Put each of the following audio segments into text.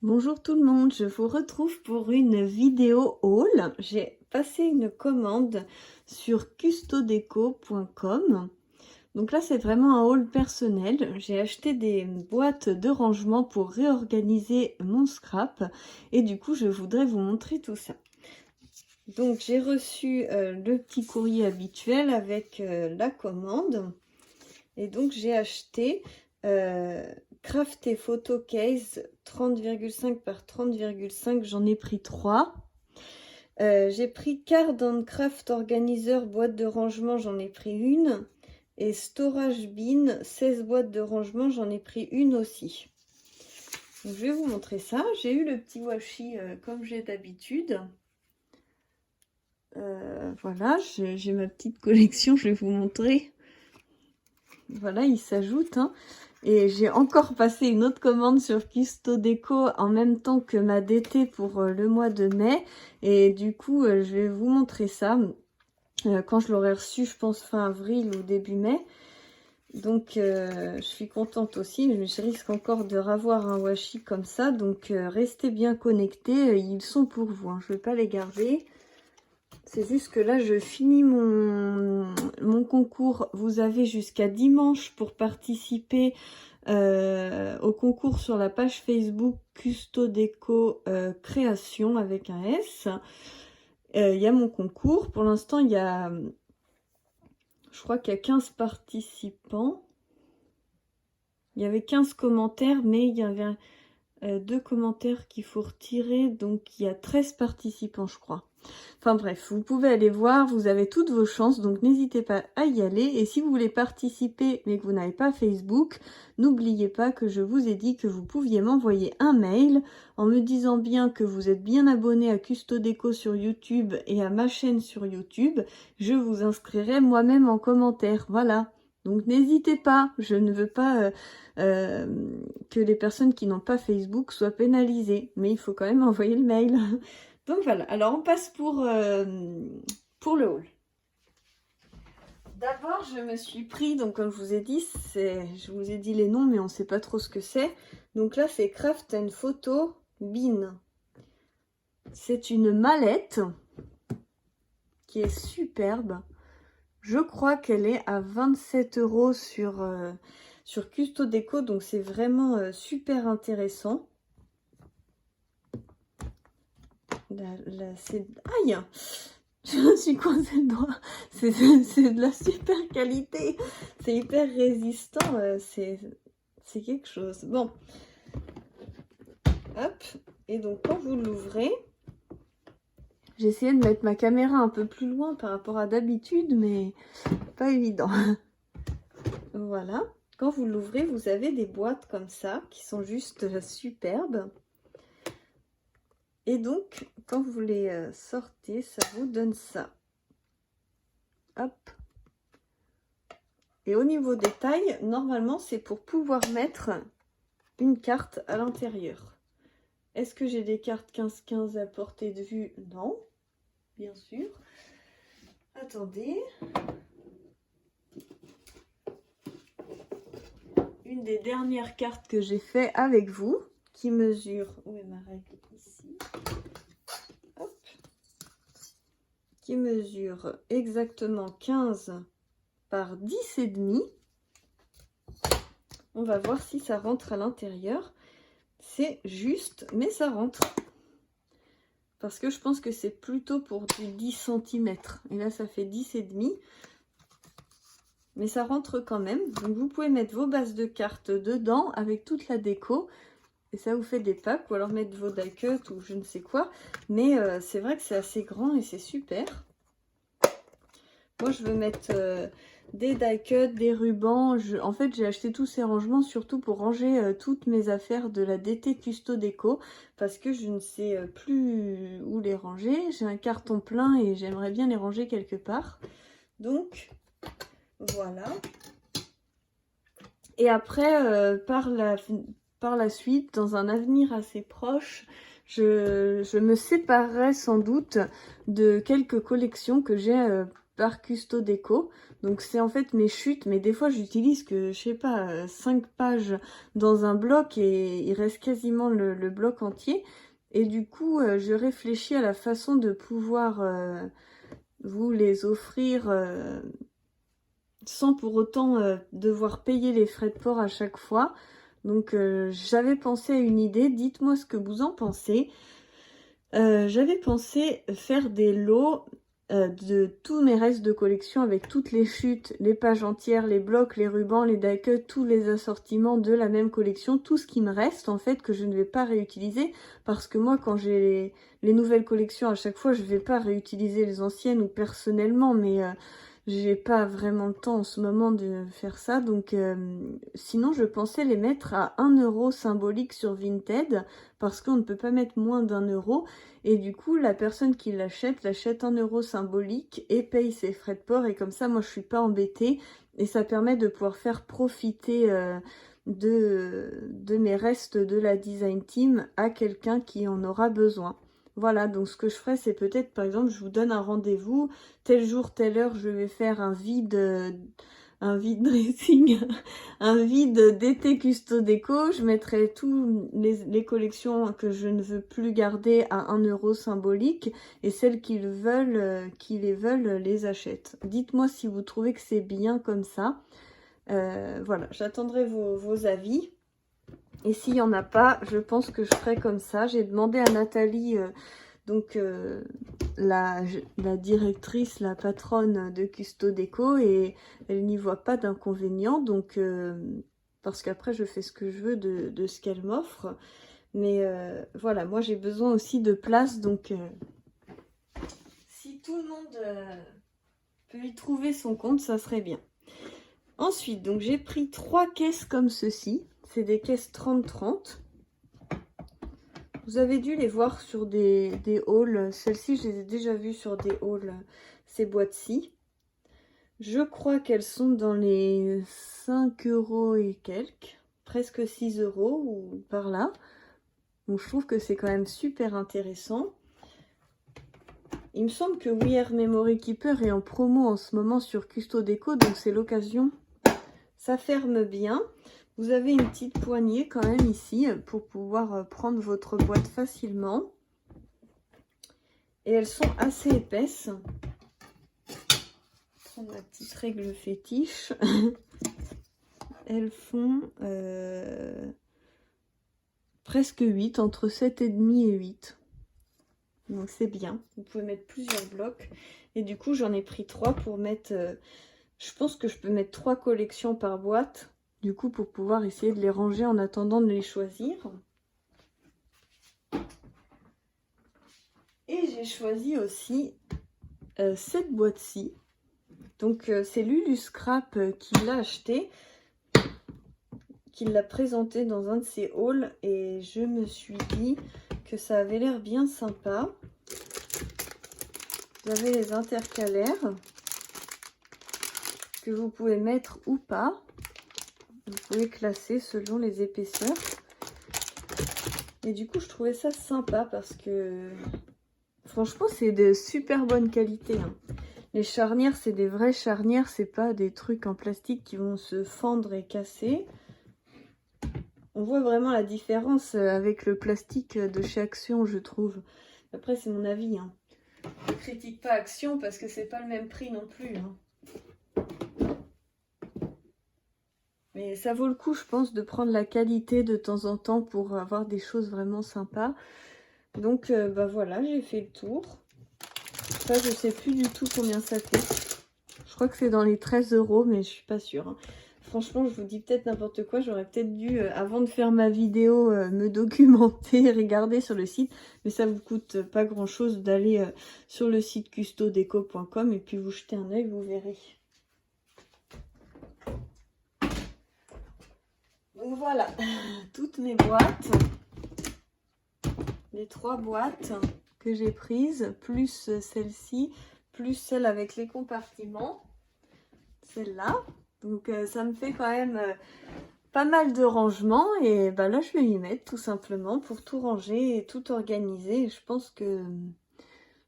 Bonjour tout le monde, je vous retrouve pour une vidéo haul. J'ai passé une commande sur custodeco.com. Donc là c'est vraiment un haul personnel. J'ai acheté des boîtes de rangement pour réorganiser mon scrap et du coup je voudrais vous montrer tout ça. Donc j'ai reçu le petit courrier habituel avec la commande et donc j'ai acheté Crafté Photo Case 30,5 par 30,5, j'en ai pris 3. J'ai pris Card and Craft Organizer boîte de rangement, j'en ai pris une. Et Storage Bin 16 boîtes de rangement, j'en ai pris une aussi. Donc, je vais vous montrer ça. J'ai eu le petit washi comme j'ai d'habitude. Voilà, j'ai ma petite collection, je vais vous montrer. Voilà, il s'ajoute. Et j'ai encore passé une autre commande sur Custodeco en même temps que ma DT pour le mois de mai. Et du coup, je vais vous montrer ça quand je l'aurai reçu, je pense fin avril ou début mai. Donc, je suis contente aussi. Mais je risque encore de revoir un washi comme ça. Donc, restez bien connectés. Ils sont pour vous. Je ne vais pas les garder. C'est juste que là, je finis mon concours. Vous avez jusqu'à dimanche pour participer au concours sur la page Facebook Custodeco Création avec un S. Il y a mon concours. Pour l'instant, il y a... Je crois qu'il y a 15 participants. Il y avait 15 commentaires, mais il y avait 2 commentaires qu'il faut retirer. Donc, il y a 13 participants, je crois. Enfin bref, vous pouvez aller voir, vous avez toutes vos chances, donc n'hésitez pas à y aller. Et si vous voulez participer mais que vous n'avez pas Facebook, n'oubliez pas que je vous ai dit que vous pouviez m'envoyer un mail en me disant bien que vous êtes bien abonné à Custodeco sur YouTube et à ma chaîne sur YouTube. Je vous inscrirai moi-même en commentaire, voilà. Donc n'hésitez pas, je ne veux pas que les personnes qui n'ont pas Facebook soient pénalisées, mais il faut quand même envoyer le mail. Donc voilà, alors on passe pour le haul. D'abord, je me suis pris, donc comme je vous ai dit, je vous ai dit les noms, mais on ne sait pas trop ce que c'est. Donc là, c'est Craft & Photo Bin. C'est une mallette qui est superbe. Je crois qu'elle est à 27 € sur Custodeco, donc c'est vraiment super intéressant. C'est... Aïe! Je me suis coincé le doigt. C'est de la super qualité. C'est hyper résistant. C'est quelque chose. Bon. Hop. Et donc, quand vous l'ouvrez, j'ai essayé de mettre ma caméra un peu plus loin par rapport à d'habitude, mais pas évident. Voilà. Quand vous l'ouvrez, vous avez des boîtes comme ça qui sont juste superbes. Et donc, quand vous les sortez, ça vous donne ça. Hop. Et au niveau des tailles, normalement, c'est pour pouvoir mettre une carte à l'intérieur. Est-ce que j'ai des cartes 15-15 à portée de vue? Non, bien sûr. Attendez. Une des dernières cartes que j'ai fait avec vous, qui mesure... Où est ma règle? Ici. Hop. Qui mesure exactement 15 par 10,5. On va voir si ça rentre à l'intérieur. C'est juste, mais ça rentre. Parce que je pense que c'est plutôt pour du 10 cm. Et là, ça fait 10,5. Mais ça rentre quand même. Donc, vous pouvez mettre vos bases de cartes dedans avec toute la déco. Et ça vous fait des packs. Ou alors mettre vos die cuts ou je ne sais quoi. Mais c'est vrai que c'est assez grand et c'est super. Moi, je veux mettre des die cuts, des rubans. En fait, j'ai acheté tous ces rangements surtout pour ranger toutes mes affaires de la DT Custodeco. Parce que je ne sais plus où les ranger. J'ai un carton plein et j'aimerais bien les ranger quelque part. Donc, voilà. Et après, par la suite, dans un avenir assez proche, je me séparerai sans doute de quelques collections que j'ai par Custo Déco. Donc c'est en fait mes chutes, mais des fois j'utilise que, je sais pas, 5 pages dans un bloc et il reste quasiment le bloc entier. Et du coup, je réfléchis à la façon de pouvoir vous les offrir sans pour autant devoir payer les frais de port à chaque fois. Donc j'avais pensé à une idée, dites-moi ce que vous en pensez. J'avais pensé faire des lots de tous mes restes de collection avec toutes les chutes, les pages entières, les blocs, les rubans, les die-cuts, tous les assortiments de la même collection, tout ce qui me reste en fait que je ne vais pas réutiliser parce que moi quand j'ai les nouvelles collections à chaque fois je vais pas réutiliser les anciennes ou personnellement mais j'ai pas vraiment le temps en ce moment de faire ça donc sinon je pensais les mettre à 1 euro symbolique sur Vinted parce qu'on ne peut pas mettre moins d'1 euro. Et du coup, la personne qui l'achète 1 euro symbolique et paye ses frais de port. Et comme ça, moi, je suis pas embêtée. Et ça permet de pouvoir faire profiter de mes restes de la design team à quelqu'un qui en aura besoin. Voilà, donc ce que je ferai, c'est peut-être, par exemple, je vous donne un rendez-vous. Tel jour, telle heure, je vais faire un vide dressing, un vide d'été Custo Déco. Je mettrai toutes les collections que je ne veux plus garder à 1 euro symbolique et celles qui les veulent les achètent. Dites-moi si vous trouvez que c'est bien comme ça. Voilà, j'attendrai vos avis. Et s'il n'y en a pas, je pense que je ferai comme ça. J'ai demandé à Nathalie, la directrice, la patronne de Custo Déco, et elle n'y voit pas d'inconvénient. Donc, parce qu'après, je fais ce que je veux de ce qu'elle m'offre. Mais voilà, moi, j'ai besoin aussi de place. Donc, si tout le monde peut y trouver son compte, ça serait bien. Ensuite, donc j'ai pris 3 caisses comme ceci. C'est des caisses 30-30. Vous avez dû les voir sur des hauls. Celles-ci, je les ai déjà vues sur des hauls, ces boîtes-ci. Je crois qu'elles sont dans les 5 euros et quelques. Presque 6 euros ou par là. Donc je trouve que c'est quand même super intéressant. Il me semble que We Are Memory Keeper est en promo en ce moment sur Custo Déco. Donc c'est l'occasion. Ça ferme bien. Vous avez une petite poignée quand même ici pour pouvoir prendre votre boîte facilement. Et elles sont assez épaisses. Je vais prendre ma petite règle fétiche. Elles font presque 8, entre 7,5 et 8. Donc c'est bien. Vous pouvez mettre plusieurs blocs. Et du coup, j'en ai pris 3 pour mettre... je pense que je peux mettre 3 collections par boîte. Du coup, pour pouvoir essayer de les ranger en attendant de les choisir. Et j'ai choisi aussi cette boîte-ci. Donc, c'est Lulu Scrap qui l'a acheté, qui l'a présenté dans un de ses hauls. Et je me suis dit que ça avait l'air bien sympa. Vous avez les intercalaires que vous pouvez mettre ou pas. Vous pouvez classer selon les épaisseurs. Et du coup, je trouvais ça sympa parce que franchement, c'est de super bonne qualité. Hein. Les charnières, c'est des vraies charnières. C'est pas des trucs en plastique qui vont se fendre et casser. On voit vraiment la différence avec le plastique de chez Action, je trouve. Après, c'est mon avis. Hein. Je ne critique pas Action parce que c'est pas le même prix non plus. Hein. Mais ça vaut le coup, je pense, de prendre la qualité de temps en temps pour avoir des choses vraiment sympas. Donc, bah voilà, j'ai fait le tour. Ça, je sais plus du tout combien ça coûte. Je crois que c'est dans les 13 euros, mais je suis pas sûre. Hein. Franchement, je vous dis peut-être n'importe quoi. J'aurais peut-être dû, avant de faire ma vidéo, me documenter, regarder sur le site. Mais ça vous coûte pas grand-chose d'aller sur le site custodeco.com et puis vous jetez un œil, vous verrez. Donc voilà, toutes mes boîtes, les 3 boîtes que j'ai prises, plus celle-ci, plus celle avec les compartiments, celle-là. Donc ça me fait quand même pas mal de rangement et bah là je vais m'y mettre tout simplement pour tout ranger et tout organiser. Et je pense que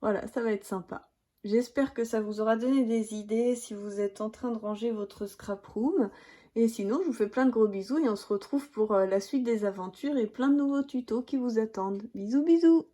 voilà, ça va être sympa. J'espère que ça vous aura donné des idées si vous êtes en train de ranger votre scrap room. Et sinon, je vous fais plein de gros bisous et on se retrouve pour la suite des aventures et plein de nouveaux tutos qui vous attendent. Bisous bisous!